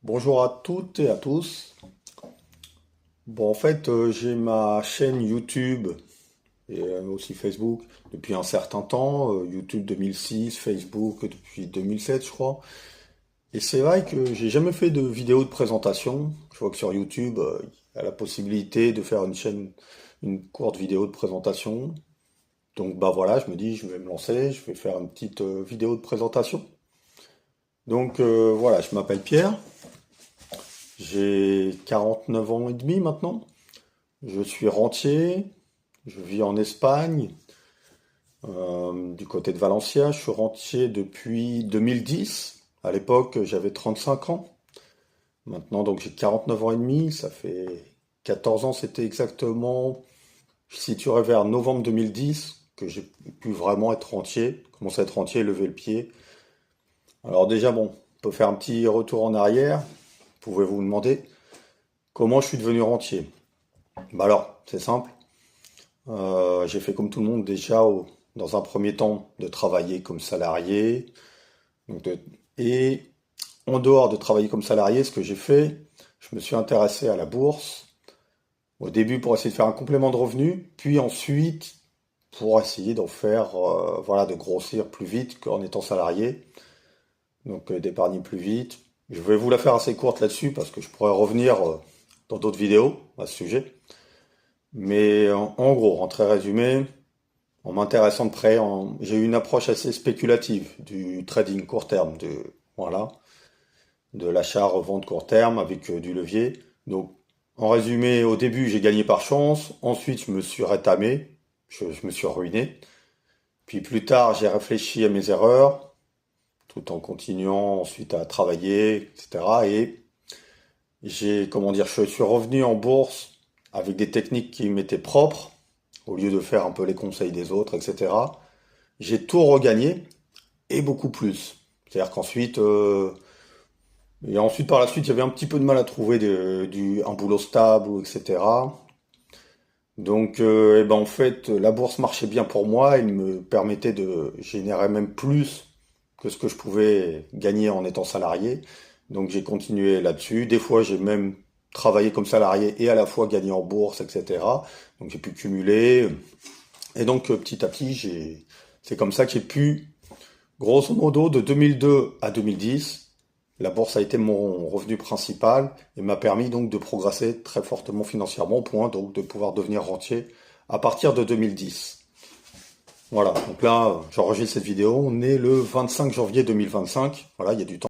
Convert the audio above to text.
Bonjour à toutes et à tous. Bon, en fait, j'ai ma chaîne YouTube et aussi Facebook depuis un certain temps. YouTube 2006, Facebook depuis 2007, je crois. Et c'est vrai que j'ai jamais fait de vidéo de présentation. Je vois que sur YouTube, il y a la possibilité de faire une courte vidéo de présentation. Donc, bah voilà, je me dis, je vais me lancer, je vais faire une petite vidéo de présentation. Donc, voilà, je m'appelle Pierre. J'ai 49 ans et demi maintenant. Je suis rentier, je vis en Espagne, du côté de Valencia. Je suis rentier depuis 2010. À l'époque, j'avais 35 ans. Maintenant, donc j'ai 49 ans et demi. Ça fait 14 ans, c'était exactement, je situerai vers novembre 2010 que j'ai pu vraiment être rentier, commencer à être rentier et lever le pied. Alors déjà, bon, on peut faire un petit retour en arrière. Pouvez-vous vous demander comment je suis devenu rentier? Bah alors, c'est simple. J'ai fait comme tout le monde déjà, dans un premier temps, de travailler comme salarié. Donc et en dehors de travailler comme salarié, ce que j'ai fait, je me suis intéressé à la bourse. Au début pour essayer de faire un complément de revenu, puis ensuite pour essayer d'en faire, voilà, de grossir plus vite qu'en étant salarié. Donc d'épargner plus vite. Je vais vous la faire assez courte là-dessus parce que je pourrais revenir dans d'autres vidéos à ce sujet. Mais en gros, en très résumé, en m'intéressant de près, j'ai eu une approche assez spéculative du trading court terme, voilà, de l'achat-revente court terme avec du levier. Donc, en résumé, au début, j'ai gagné par chance. Ensuite, je me suis rétamé, je me suis ruiné. Puis plus tard, j'ai réfléchi à mes erreurs, tout en continuant ensuite à travailler, etc. Et comment dire, je suis revenu en bourse avec des techniques qui m'étaient propres, au lieu de faire un peu les conseils des autres, etc. J'ai tout regagné et beaucoup plus. C'est-à-dire qu'ensuite, et ensuite par la suite, j'avais un petit peu de mal à trouver un boulot stable, etc. Donc, eh ben en fait, la bourse marchait bien pour moi. Il me permettait de générer même plus que ce que je pouvais gagner en étant salarié. Donc, j'ai continué là-dessus. Des fois, j'ai même travaillé comme salarié et à la fois gagné en bourse, etc. Donc, j'ai pu cumuler. Et donc, petit à petit, c'est comme ça que j'ai pu, grosso modo, de 2002 à 2010, la bourse a été mon revenu principal et m'a permis donc de progresser très fortement financièrement au point donc de pouvoir devenir rentier à partir de 2010. Voilà, donc là, j'enregistre cette vidéo, on est le 25 janvier 2025, voilà, il y a du temps.